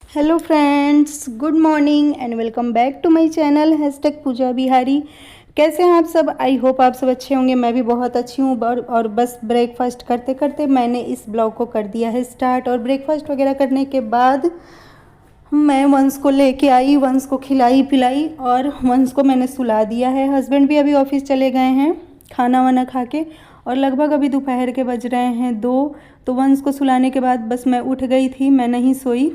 Hello friends, good morning and welcome back to my channel #Pooja Bihari. कैसे हैं आप सब? आई होप आप सब अच्छे होंगे। मैं भी बहुत अच्छी हूँ। और बस ब्रेकफास्ट करते करते मैंने इस ब्लॉग को कर दिया है स्टार्ट। और ब्रेकफास्ट वगैरह करने के बाद मैं वंश को लेके आई, वंश को खिलाई पिलाई और वंश को मैंने सुला दिया है। हस्बैंड भी अभी ऑफिस चले गए हैं खाना वाना खा के, और लगभग अभी दोपहर के बज रहे हैं 2। तो वंश को सुलाने के बाद बस मैं उठ गई थी, मैं नहीं सोई,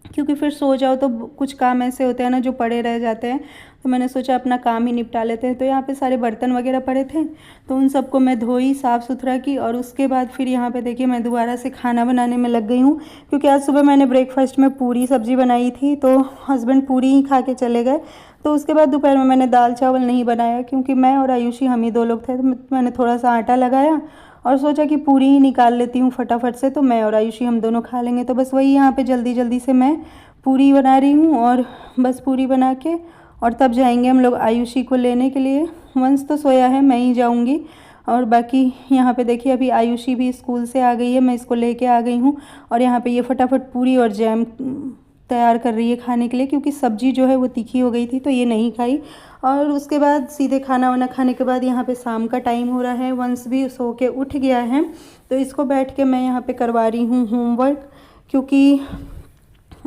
क्योंकि फिर सो जाओ तो कुछ काम ऐसे होते हैं ना जो पड़े रह जाते हैं। तो मैंने सोचा अपना काम ही निपटा लेते हैं। तो यहाँ पे सारे बर्तन वगैरह पड़े थे, तो उन सबको मैं धोई, साफ़ सुथरा की, और उसके बाद फिर यहाँ पे देखिए मैं दोबारा से खाना बनाने में लग गई हूँ। क्योंकि आज सुबह मैंने ब्रेकफास्ट में पूरी सब्ज़ी बनाई थी, तो हस्बैंड पूरी ही खा के चले गए। तो उसके बाद दोपहर में मैंने दाल चावल नहीं बनाया, क्योंकि मैं और आयुषी हम ही 2 लोग थे। तो मैंने थोड़ा सा आटा लगाया और सोचा कि पूरी ही निकाल लेती हूँ फटाफट से, तो मैं और आयुषी हम दोनों खा लेंगे। तो बस वही यहाँ पे जल्दी जल्दी से मैं पूरी बना रही हूँ, और बस पूरी बना के और तब जाएंगे हम लोग आयुषी को लेने के लिए। वंश तो सोया है, मैं ही जाऊँगी। और बाकी यहाँ पे देखिए अभी आयुषी भी स्कूल से आ गई है, मैं इसको लेके आ गई हूँ। और यहाँ पे ये फटाफट पूरी और जैम तैयार कर रही है खाने के लिए, क्योंकि सब्ज़ी जो है वो तीखी हो गई थी तो ये नहीं खाई। और उसके बाद सीधे खाना वाना खाने के बाद यहाँ पे शाम का टाइम हो रहा है, वंश भी सो के उठ गया है। तो इसको बैठ के मैं यहाँ पे करवा रही हूँ होमवर्क, क्योंकि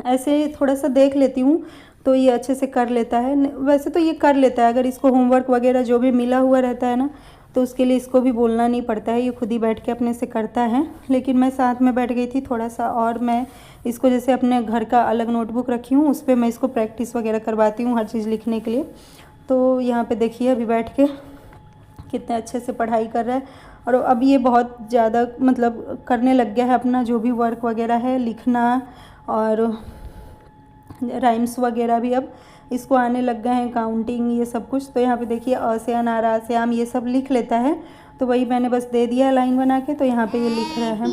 ऐसे थोड़ा सा देख लेती हूँ तो ये अच्छे से कर लेता है। वैसे तो ये कर लेता है, अगर इसको होमवर्क वगैरह जो भी मिला हुआ रहता है ना, तो उसके लिए इसको भी बोलना नहीं पड़ता है, ये खुद ही बैठ के अपने से करता है। लेकिन मैं साथ में बैठ गई थी थोड़ा सा, और मैं इसको जैसे अपने घर का अलग नोटबुक रखी हूँ, उस पर मैं इसको प्रैक्टिस वगैरह करवाती हूँ हर चीज़ लिखने के लिए। तो यहाँ पे देखिए अभी बैठ के कितने अच्छे से पढ़ाई कर रहा है। और अब ये बहुत ज़्यादा मतलब करने लग गया है अपना जो भी वर्क वगैरह है, लिखना और राइम्स वगैरह भी अब इसको आने लग गए हैं, काउंटिंग ये सब कुछ। तो यहाँ पे देखिए अ से अनार, आ से आम, ये सब लिख लेता है। तो वही मैंने बस दे दिया लाइन बना के, तो यहाँ पे ये लिख रहा है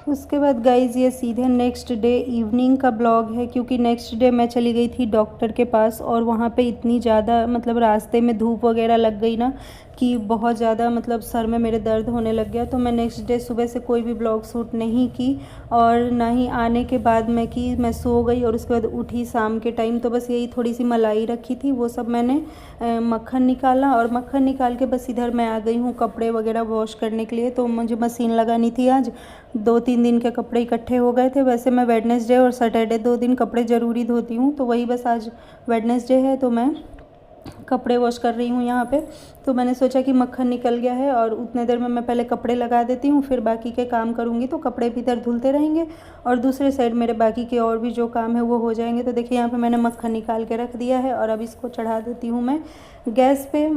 उसके बाद गाइज़ ये सीधे नेक्स्ट डे इवनिंग का ब्लॉग है, क्योंकि नेक्स्ट डे मैं चली गई थी डॉक्टर के पास, और वहाँ पे इतनी ज़्यादा मतलब रास्ते में धूप वगैरह लग गई ना कि बहुत ज़्यादा मतलब सर में मेरे दर्द होने लग गया। तो मैं नेक्स्ट डे सुबह से कोई भी ब्लॉग शूट नहीं की, और ना ही आने के बाद मैं सो गई। और उसके बाद उठी शाम के टाइम, तो बस यही थोड़ी सी मलाई रखी थी, वो सब मैंने मक्खन निकाला, और मक्खन निकाल के बस इधर मैं आ गई हूँ कपड़े वगैरह वॉश करने के लिए। तो मुझे मशीन लगानी थी, आज 2-3 दिन के कपड़े इकट्ठे हो गए थे। वैसे मैं वेडनेसडे और सैटरडे 2 दिन कपड़े ज़रूरी धोती हूँ, तो वही बस आज वेडनेसडे है तो मैं कपड़े वॉश कर रही हूँ यहाँ पे। तो मैंने सोचा कि मक्खन निकल गया है और उतने देर में मैं पहले कपड़े लगा देती हूँ, फिर बाकी के काम करूँगी। तो कपड़े भी इधर धुलते रहेंगे और दूसरे साइड मेरे बाकी के और भी जो काम है वो हो जाएंगे। तो देखिए यहाँ पे मैंने मक्खन निकाल के रख दिया है, और अब इसको चढ़ा देती हूँ मैं गैस पे।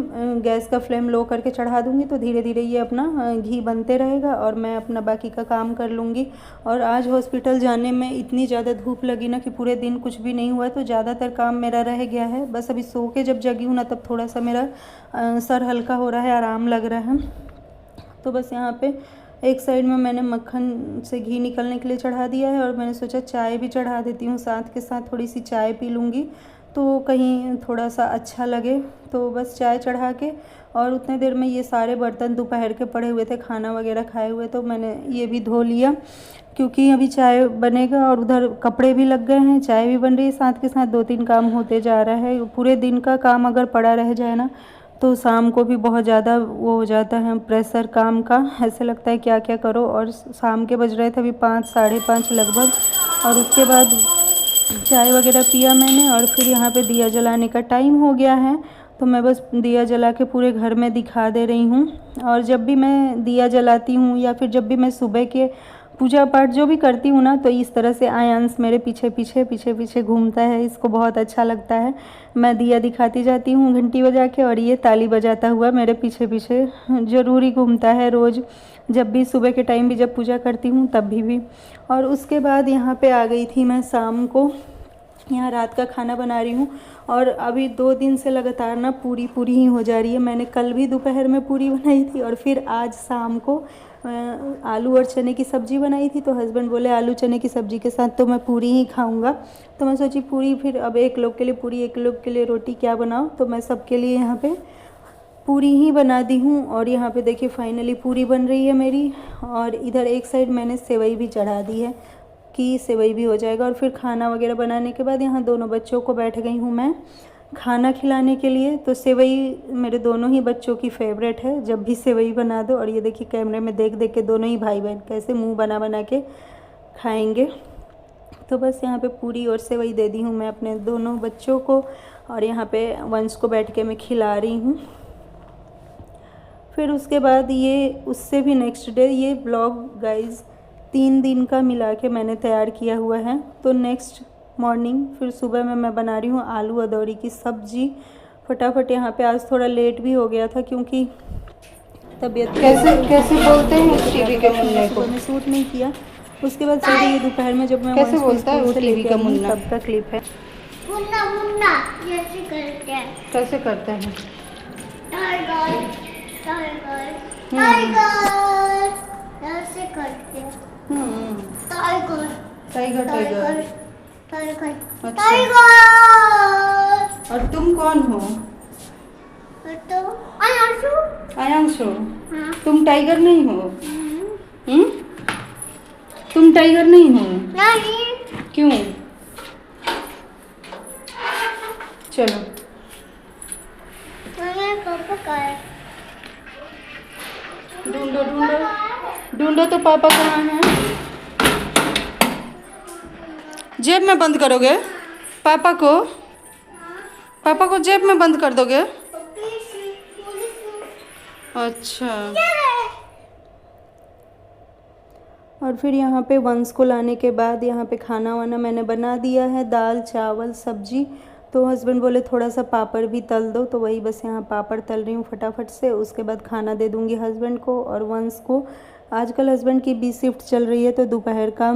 गैस का फ्लेम लो करके चढ़ा दूँगी, तो धीरे धीरे ये अपना घी बनते रहेगा और मैं अपना बाकी का काम कर लूँगी। और आज हॉस्पिटल जाने में इतनी ज़्यादा धूप लगी ना कि पूरे दिन कुछ भी नहीं हुआ, तो ज़्यादातर काम मेरा रह गया है। बस अभी सो के जब जगी हूँ ना, तब थोड़ा सा मेरा सर हल्का हो रहा है, आराम लग रहा है। तो बस यहाँ पे एक साइड में मैंने मक्खन से घी निकलने के लिए चढ़ा दिया है, और मैंने सोचा चाय भी चढ़ा देती हूँ, साथ के साथ थोड़ी सी चाय पी लूँगी तो कहीं थोड़ा सा अच्छा लगे। तो बस चाय चढ़ा के, और उतने देर में ये सारे बर्तन दोपहर के पड़े हुए थे खाना वगैरह खाए हुए, तो मैंने ये भी धो लिया, क्योंकि अभी चाय बनेगा और उधर कपड़े भी लग गए हैं, चाय भी बन रही है, साथ के साथ 2-3 काम होते जा रहा है। पूरे दिन का काम अगर पड़ा रह जाए ना, तो शाम को भी बहुत ज़्यादा वो हो जाता है प्रेशर काम का, ऐसे लगता है क्या क्या करो। और शाम के बज रहे थे अभी 5, साढ़े 5 लगभग, और उसके बाद चाय वगैरह पिया मैंने, और फिर यहाँ पे दिया जलाने का टाइम हो गया है। तो मैं बस दिया जला के पूरे घर में दिखा दे रही हूँ। और जब भी मैं दिया जलाती हूँ या फिर जब भी मैं सुबह के पूजा पाठ जो भी करती हूँ ना, तो इस तरह से आयांश मेरे पीछे पीछे घूमता है, इसको बहुत अच्छा लगता है। मैं दिया दिखाती जाती हूँ घंटी बजा के, और ये ताली बजाता हुआ मेरे पीछे पीछे ज़रूर ही घूमता है रोज़, जब भी सुबह के टाइम भी जब पूजा करती हूँ तब भी। और उसके बाद यहाँ पे आ गई थी मैं शाम को, यहाँ रात का खाना बना रही हूँ। और अभी 2 दिन से लगातार ना पूरी ही हो जा रही है। मैंने कल भी दोपहर में पूरी बनाई थी, और फिर आज शाम को आलू और चने की सब्ज़ी बनाई थी, तो हस्बैंड बोले आलू चने की सब्ज़ी के साथ तो मैं पूरी ही खाऊंगा। तो मैं सोची पूरी, फिर अब एक लोग के लिए पूरी एक लोग के लिए रोटी क्या बनाऊं, तो मैं सबके लिए यहाँ पे पूरी ही बना दी हूँ। और यहाँ पे देखिए फाइनली पूरी बन रही है मेरी, और इधर एक साइड मैंने सेवई भी चढ़ा दी है कि सेवई भी हो जाएगा। और फिर खाना वगैरह बनाने के बाद यहाँ दोनों बच्चों को बैठ गई हूँ मैं खाना खिलाने के लिए। तो सेवई मेरे दोनों ही बच्चों की फेवरेट है, जब भी सेवई बना दो। और ये देखिए कैमरे में देख देख के दोनों ही भाई बहन कैसे मुंह बना बना के खाएंगे। तो बस यहाँ पे पूरी और सेवई दे दी हूँ मैं अपने दोनों बच्चों को, और यहाँ पे वंश को बैठ के मैं खिला रही हूँ। फिर उसके बाद ये उससे भी नेक्स्ट डे ये ब्लॉग गाइज़ 3 दिन का मिला के मैंने तैयार किया हुआ है। तो नेक्स्ट मॉर्निंग फिर सुबह में मैं बना रही हूँ आलू अदौरी की सब्ज़ी फटाफट। यहाँ पे आज थोड़ा लेट भी हो गया था क्योंकि तबीयत कैसे बोलते हैं उस टीवी के मुन्ने को? मैंने शूट नहीं किया। उसके बाद सारी ये दोपहर में जब मैं कैसे बोलता है वो टीवी का मुन्ना? तब का क्लिप है। मुन्ना मुन्ना जैसे करते हैं। कैसे करते हैं? टाइगर टाइगर टाइगर ऐसे करते हैं। Tiger tiger tiger. टाइगर अच्छा। टाइगर। और तुम कौन हो? तो आयांशु। आयांशु, हाँ। तुम टाइगर नहीं हो? तुम टाइगर नहीं हो? नहीं। क्यों? चलो मैंने पापा का है। ढूंढो ढूंढो ढूंढो तो पापा कहाँ हैं? जेब में बंद करोगे पापा को? पापा को जेब में बंद कर दोगे? अच्छा। और फिर यहाँ पे वंश को लाने के बाद यहाँ पे खाना वाना मैंने बना दिया है, दाल चावल सब्जी। तो हस्बैंड बोले थोड़ा सा पापड़ भी तल दो, तो वही बस यहाँ पापड़ तल रही हूँ फटाफट से। उसके बाद खाना दे दूँगी हस्बैंड को और वंश को। आजकल हस्बैंड की 20 शिफ्ट चल रही है, तो दोपहर का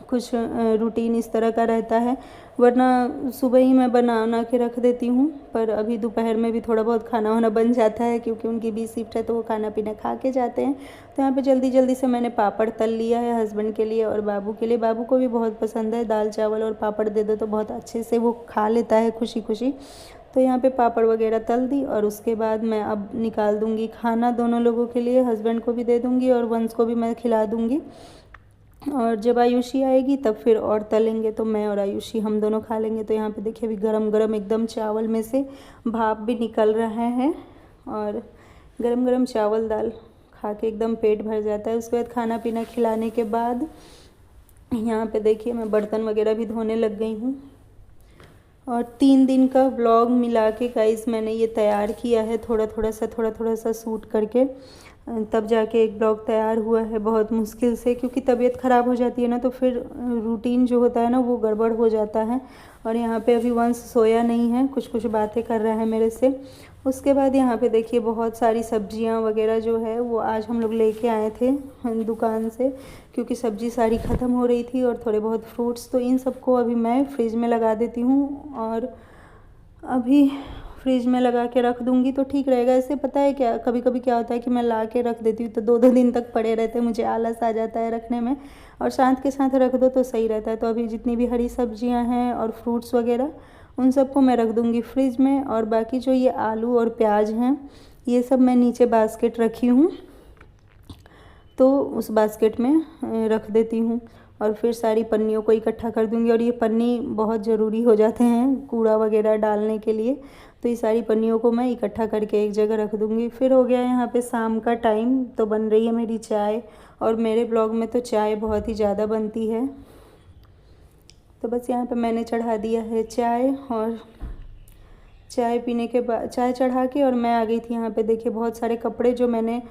कुछ रूटीन इस तरह का रहता है, वरना सुबह ही मैं बना के रख देती हूँ। पर अभी दोपहर में भी थोड़ा बहुत खाना वाना बन जाता है क्योंकि उनकी 20 शिफ्ट है, तो वो खाना पीना खा के जाते हैं। तो यहाँ पे जल्दी जल्दी से मैंने पापड़ तल लिया है हस्बैंड के लिए और बाबू के लिए। बाबू को भी बहुत पसंद है, दाल चावल और पापड़ दे दो तो बहुत अच्छे से वो खा लेता है खुशी खुशी। तो यहाँ पे पापड़ वगैरह तल दी और उसके बाद मैं अब निकाल दूँगी खाना दोनों लोगों के लिए, हस्बैंड को भी दे दूँगी और वंश को भी मैं खिला दूँगी। और जब आयुषी आएगी तब फिर और तलेंगे, तो मैं और आयुषी हम दोनों खा लेंगे। तो यहाँ पे देखिए अभी गरम गरम एकदम चावल में से भाप भी निकल रहा है और गरम गरम चावल दाल खा के एकदम पेट भर जाता है। उसके बाद खाना पीना खिलाने के बाद यहाँ पे देखिए मैं बर्तन वगैरह भी धोने लग गई हूँ। और 3 दिन का व्लॉग मिला के गाइस मैंने ये तैयार किया है, थोड़ा थोड़ा सा शूट करके, तब जाके एक ब्लॉग तैयार हुआ है बहुत मुश्किल से, क्योंकि तबीयत ख़राब हो जाती है ना तो फिर रूटीन जो होता है ना वो गड़बड़ हो जाता है। और यहाँ पे अभी वंश सोया नहीं है, कुछ बातें कर रहा है मेरे से। उसके बाद यहाँ पे देखिए बहुत सारी सब्जियाँ वगैरह जो है वो आज हम लोग लेके आए थे दुकान से, क्योंकि सब्ज़ी सारी ख़त्म हो रही थी, और थोड़े बहुत फ्रूट्स। तो इन सबको अभी मैं फ्रिज में लगा देती हूँ और अभी फ्रिज में लगा के रख दूँगी तो ठीक रहेगा। ऐसे पता है क्या, कभी कभी क्या होता है कि मैं ला के रख देती हूँ तो 2-2 दिन तक पड़े रहते हैं, मुझे आलस आ जाता है रखने में, और साथ के साथ रख दो तो सही रहता है। तो अभी जितनी भी हरी सब्जियाँ हैं और फ्रूट्स वगैरह उन सबको मैं रख दूँगी फ्रिज में। और बाकी जो ये आलू और प्याज हैं ये सब मैं नीचे बास्केट रखी हूँ, तो उस बास्केट में रख देती हूँ। और फिर सारी पन्नियों को इकट्ठा कर दूँगी, और ये पन्नी बहुत ज़रूरी हो जाते हैं कूड़ा वगैरह डालने के लिए, तो ये सारी पन्नियों को मैं इकट्ठा करके एक जगह रख दूँगी। फिर हो गया यहाँ पे शाम का टाइम, तो बन रही है मेरी चाय, और मेरे ब्लॉग में तो चाय बहुत ही ज़्यादा बनती है। तो बस यहाँ पे मैंने चढ़ा दिया है चाय, और चाय पीने के बाद चाय चढ़ा के और मैं आ गई थी यहाँ पे। देखिए बहुत सारे कपड़े जो मैंने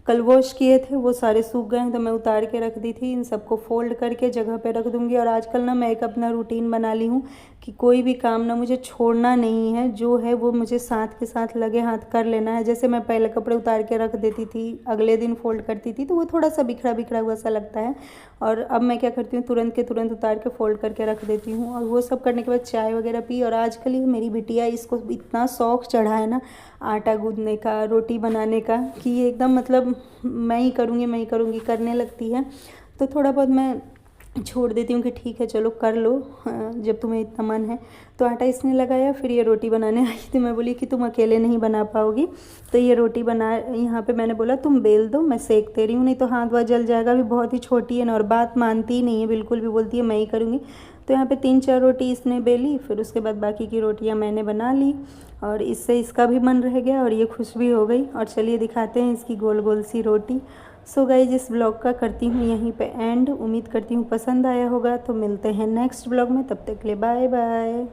कल वॉश किए थे वो सारे सूख गए हैं, तो मैं उतार के रख दी थी। इन सबको फोल्ड करके जगह पे रख दूँगी। और आजकल ना मैं एक अपना रूटीन बना ली हूँ कि कोई भी काम ना मुझे छोड़ना नहीं है, जो है वो मुझे साथ के साथ लगे हाथ कर लेना है। जैसे मैं पहले कपड़े उतार के रख देती थी, अगले दिन फोल्ड करती थी, तो वो थोड़ा सा बिखरा बिखरा हुआ सा लगता है। और अब मैं क्या करती हूँ, तुरंत के तुरंत उतार के फोल्ड करके रख देती हूँ। और वो सब करने के बाद चाय वगैरह पी। और आजकल ये मेरी बिटिया, इसको इतना शौक़ चढ़ा है ना आटा गूँथने का, रोटी बनाने का, कि ये एकदम मतलब मैं ही करूँगी करने लगती है। तो थोड़ा बहुत मैं छोड़ देती हूँ कि ठीक है चलो कर लो, जब तुम्हें इतना मन है। तो आटा इसने लगाया, फिर ये रोटी बनाने आई थी। मैं बोली कि तुम अकेले नहीं बना पाओगी, तो ये रोटी बना, यहाँ पे मैंने बोला तुम बेल दो, मैं सेक दे रही हूँ, नहीं तो हाथ वाथ जल जाएगा। अभी बहुत ही छोटी है ना, और बात मानती ही नहीं है बिल्कुल भी, बोलती है मैं ही करूँगी। तो यहाँ पे 3-4 रोटी इसने बेली, फिर उसके बाद बाकी की रोटियाँ मैंने बना ली, और इससे इसका भी मन रह गया और ये खुश भी हो गई। और चलिए दिखाते हैं इसकी गोल गोल सी रोटी। सो गाइज, इस ब्लॉग का करती हूँ यहीं पे एंड। उम्मीद करती हूँ पसंद आया होगा। तो मिलते हैं नेक्स्ट ब्लॉग में, तब तक के लिए बाय बाय।